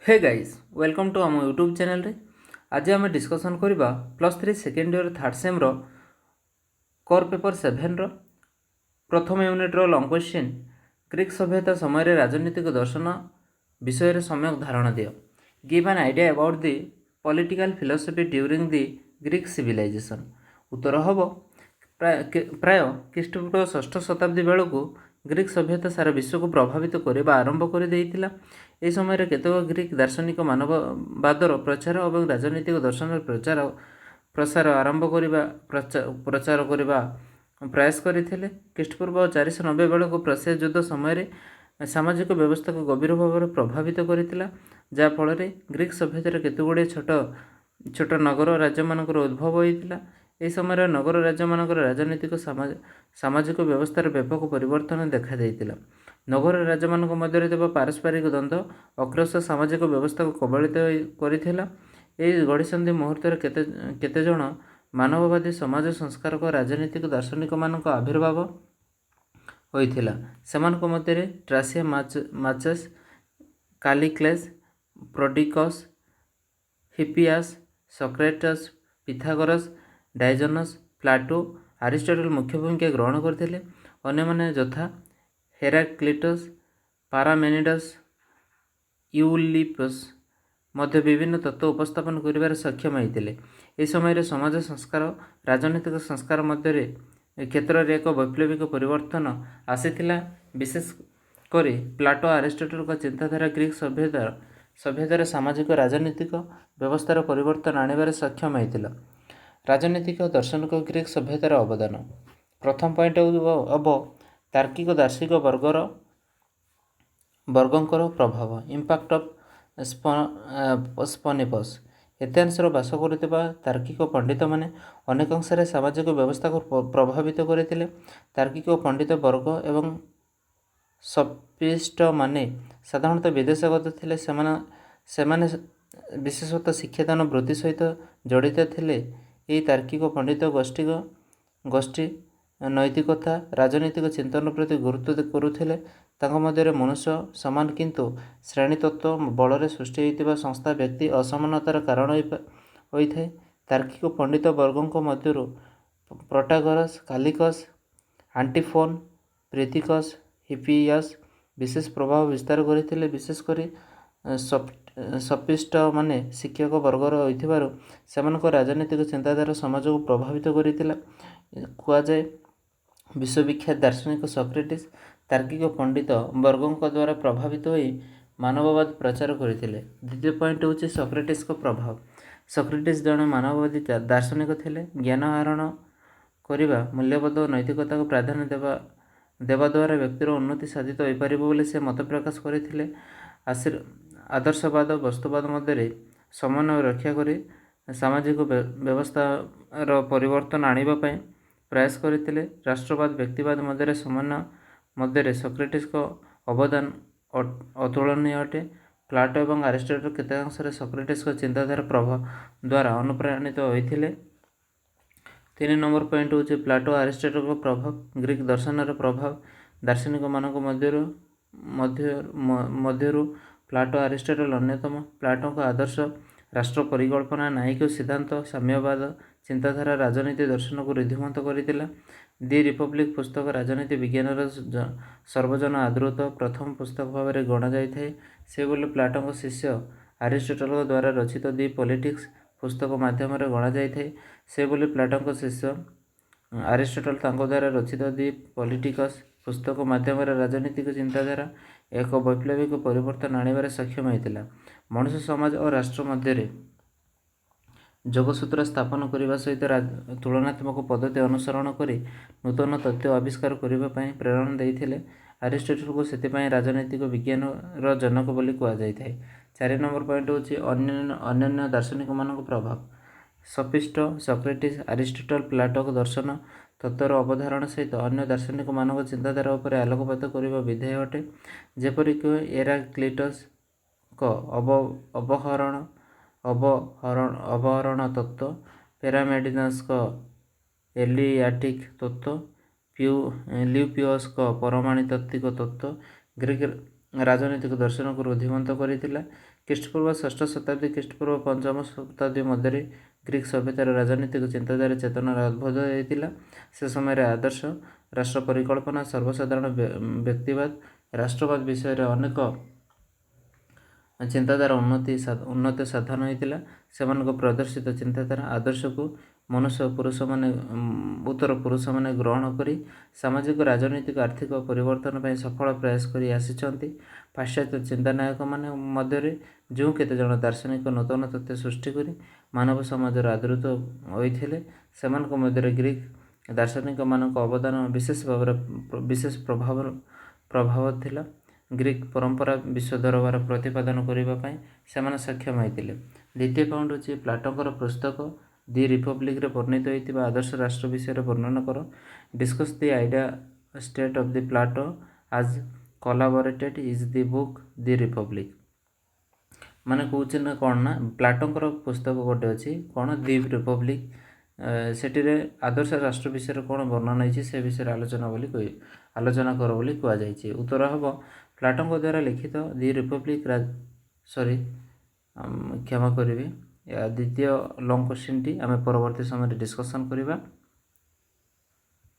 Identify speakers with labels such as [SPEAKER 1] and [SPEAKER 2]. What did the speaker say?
[SPEAKER 1] Hey guys welcome to आम YouTube channel रे। आज आम डिस्कसन करवा +3 सेकेंड ईयर थर्ड सेम रो कोर पेपर 7 रो प्रथम यूनिट रो लॉन्ग क्वेश्चन ग्रीक सभ्यता समय राजनीतिक दर्शन विषय रे सम्यक धारणा दियो। Give an idea about the political philosophy during the Greek civilisation. उत्तर हम प्राय ख्रीष्टपूर्व 6ठ शताब्दी बेलू ग्रीक सभ्यता सारा विश्व को प्रभावित करने आरंभ कर देइतिला। एहि समय केतक ग्रीक दार्शनिक मानववादर प्रचार और राजनीतिक दर्शन प्रसार आरंभ करने प्रचार करने प्रयास करते। ख्रीष्टपूर्व 490 बेलू प्रसिया युद्ध समय सामाजिक व्यवस्था को गभीर भाव में प्रभावित करथिला, जाफल ग्रीक सभ्यतार केतुगुड़े छोट छोट नगर राज्य मानकर उद्भव होइतिला। एहि समय नगर राज्य मानकर राजनीतिक सामाजिक व्यवस्थार व्यापक परिवर्तन देखा देइतिला। नगर राज्य मानक मध्य थिबा पारस्परिक द्वंद्व अग्रस सामाजिक व्यवस्था को कबलित करिथिला। एहि गढ़िसंधि मुहूर्त केते जण मानववादी समाज संस्कारक राजनीतिक दार्शनिक मानक आविर्भाव होइथिला। सेमानक मध्य ट्रासिया माचेस, कालिक्लेस, प्रोडिकस, हिपियास, सॉक्रेटस, पिथागोरस, डायजनस, प्लाटो, अरिस्टोटल मुख्य भूमिका ग्रहण करथिले। अन्य माने यथा हेराक्लिटस, पारामेनिडस, यूलिपस मध्य विभिन्न तत्व उपस्थापन करिबार सक्षम होइतिले। एहि समय समाज संस्कार राजनीतिक संस्कार मध्य क्षेत्र में एक वैप्लविक परिवर्तन आसीथिला। विशेष करी प्लाटो अरिस्टोटल का चिंताधारा ग्रीक सभ्यतार सामाजिक राजनीतिक व्यवस्थार परिवर्तन आनिबार सक्षम होइतिला। राजनीतिक दर्शनिक ग्रीक सभ्यतार अवदान। प्रथम पॉइंट अब तार्किक दार्शिक वर्गंकर प्रभाव इम्पैक्ट ऑफ स्पनिपस। एथेन्स बास करुवा तार्किक पंडित माने अनेक अंश सामाजिक व्यवस्था को प्रभावित करते। तार्किक पंडित वर्ग एवं सफिस्ट माने साधारणतः विदेशगत थिले। सेमाने विशेषतः शिक्षादान वृत्ति सहित जड़ित थिले। यही तार्किक पंडित गोष्ठी नैतिकता राजनीतिक चिंतन प्रति गुरुत्व करुथिले। तांका मध्य मनुष्य समान किंतु श्रेणीतत्व बल सृष्टि होइतिबा संस्था व्यक्ति असमानतार कारण होइଥାଏ। तार्किक पंडित वर्गों मध्य प्रोटागोरस, कालिकस, आंटीफोन, प्रीतिकस, हिपियास विशेष प्रभाव विस्तार करथिले। विशेषकर सफिस्ट माने शिक्षक वर्गर होइथिबारु सेमानक राजनीतिक चिंताधारा समाज को प्रभावित करितिला। कुआ जाए विश्वविख्यात दार्शनिक सॉक्रेटिस तार्किक पंडित वर्गों द्वारा प्रभावित हो मानववाद प्रचार करथिले। द्वितीय पॉइंट होची सॉक्रेटिस को प्रभाव। सॉक्रेटिस जड़े मानववादी दार्शनिक थिले। ज्ञान आहरण करिबा मूल्यबोध और नैतिकता को प्राधान्य देवा द्वारा व्यक्तिर उन्नति साधित हो पारिबो बोली से मत प्रकाश करथिले। आदर्शवाद वस्तुवाद मध्य समन्वय रक्षा करी सामाजिक व्यवस्थार परिवर्तन आनिबा पई प्रयास करथिले। राष्ट्रवाद व्यक्तिवाद मध्य समन्वय मध्य सॉक्रेटिस को अवदान अतुलनीय अटे। प्लाटो और अरिस्टोटल केतेकांश सॉक्रेटिस को चिंताधारा प्रभाव द्वारा अनुप्राणित होइथिले। 3 नंबर पॉइंट होचे प्लाटो अरिस्टोटल को प्रभाव। ग्रीक दर्शनर प्रभाव दार्शनिक मानक मध्यरु प्लाटो अरिस्टोटल अन्यतम। प्लाटो का आदर्श राष्ट्र परिकल्पना न्यायिक सिद्धांत साम्यवाद चिंताधारा राजनीति दर्शन को रिद्धिमत करथिला। दि रिपब्लिक पुस्तक राजनीति विज्ञान सर्वजन आदृत प्रथम पुस्तक भाव में गणा जाए। से बोले प्लाटो शिष्य अरिस्टोटल द्वारा रचित दि पॉलिटिक्स पुस्तक माध्यम गणा जाए। से बोले प्लाटो शिष्य अरिस्टोटल द्वारा रचित दि पॉलिटिकस पुस्तक माध्यम राजनीतिक चिंताधारा एक वैप्लविक परिवर्तन आनिबार सक्षम होइतिला। मनुष्य समाज और राष्ट्र मध्य जोगसूत्र स्थापन करने सहित तुलनात्मक पद्धति अनुसरण कर नूतन तथ्य आविष्कार करने प्रेरणा देते। अरिस्टोटल को से राजनैतिक विज्ञान जनक बोली कह जाए। 4 नंबर पॉइंट होची अन्य दार्शनिक मानक प्रभाव। सफिस्ट सॉक्रेटिस अरिस्टोटल प्लाटो दर्शन तत्वर अवधारणा सहित अन्य दार्शनिक मानक चिंताधारा उपर आलोकपात करने विधेय अटे। जेपरिक हेराक्लिटस को अवहरण तत्व, पैरामेडिनस को एलियाटिक तत्व, ल्यूपियस को परमाणु तात्विक तत्व, ग्रीक ରାଜନୈତିକ ଦର୍ଶନକୁ ରୁଦ୍ଧିମନ୍ତ କରିଥିଲା। ଖ୍ରୀଷ୍ଟପୂର୍ବ ଷଷ୍ଠ ଶତାବ୍ଦୀ ଖ୍ରୀଷ୍ଟପୂର୍ବ ପଞ୍ଚମ ଶତାବ୍ଦୀ ମଧ୍ୟରେ ଗ୍ରୀକ୍ ସଭ୍ୟତାର ରାଜନୈତିକ ଚିନ୍ତାଧାରା ଚେତନାର ଉଦ୍ଭବ ହୋଇଥିଲା। ସେ ସମୟରେ ଆଦର୍ଶ ରାଷ୍ଟ୍ର ପରିକଳ୍ପନା ସର୍ବସାଧାରଣ ବ୍ୟକ୍ତିବାଦ ରାଷ୍ଟ୍ରବାଦ ବିଷୟରେ ଅନେକ ଚିନ୍ତାଧାରା ଉନ୍ନତି ସାଧନ ହୋଇଥିଲା। ସେମାନଙ୍କ ପ୍ରଦର୍ଶିତ ଚିନ୍ତାଧାରା ଆଦର୍ଶକୁ ଉତ୍ତର ପୁରୁଷମାନେ ଗ୍ରହଣ କରି ସାମାଜିକ ରାଜନୈତିକ ଆର୍ଥିକ ପରିବର୍ତ୍ତନ ପାଇଁ ସଫଳ ପ୍ରୟାସ କରି ଆସିଛନ୍ତି। ପାଶ୍ଚାତ୍ୟ ଚିନ୍ତାନାୟକମାନେ ମଧ୍ୟରେ ଯେଉଁ କେତେଜଣ ଦାର୍ଶନିକ ନୂତନ ତଥ୍ୟ ସୃଷ୍ଟି କରି ମାନବ ସମାଜର ଆଦୃତ ହୋଇଥିଲେ, ସେମାନଙ୍କ ମଧ୍ୟରେ ଗ୍ରୀକ୍ ଦାର୍ଶନିକମାନଙ୍କ ଅବଦାନ ବିଶେଷ ପ୍ରଭାବ ଥିଲା। ଗ୍ରୀକ୍ ପରମ୍ପରା ବିଶ୍ୱ ଦରବାର ପ୍ରତିପାଦନ କରିବା ପାଇଁ ସେମାନେ ସକ୍ଷମ ହୋଇଥିଲେ। ଦ୍ୱିତୀୟ ପଏଣ୍ଟ ହେଉଛି ପ୍ଲାଟୋଙ୍କର ପୁସ୍ତକ ଦି ରିପବ୍ଲିକରେ ବର୍ଣ୍ଣିତ ହୋଇଥିବା ଆଦର୍ଶ ରାଷ୍ଟ୍ର ବିଷୟରେ ବର୍ଣ୍ଣନା କର। Discuss the idea state of the Plato as collaborated is the book the Republic. ମାନେ କହୁଛି ନା କ'ଣ ନା ପ୍ଲାଟୋଙ୍କର ପୁସ୍ତକ ଗୋଟେ ଅଛି କ'ଣ ଦି ରିପବ୍ଲିକ, ସେଠିରେ ଆଦର୍ଶ ରାଷ୍ଟ୍ର ବିଷୟରେ କ'ଣ ବର୍ଣ୍ଣନା ହେଇଛି ସେ ବିଷୟରେ ଆଲୋଚନା କର ବୋଲି କୁହାଯାଇଛି। ଉତ୍ତର ହେବ ପ୍ଲାଟୋଙ୍କ ଦ୍ୱାରା ଲିଖିତ ଦି ରିପବ୍ଲିକ କ୍ଷମା କରିବେ। ଦ୍ୱିତୀୟ ଲଙ୍ଗ୍ କୋଶ୍ଚିନ୍ଟି ଆମେ ପରବର୍ତ୍ତୀ ସମୟରେ ଡିସ୍କସନ୍ କରିବା।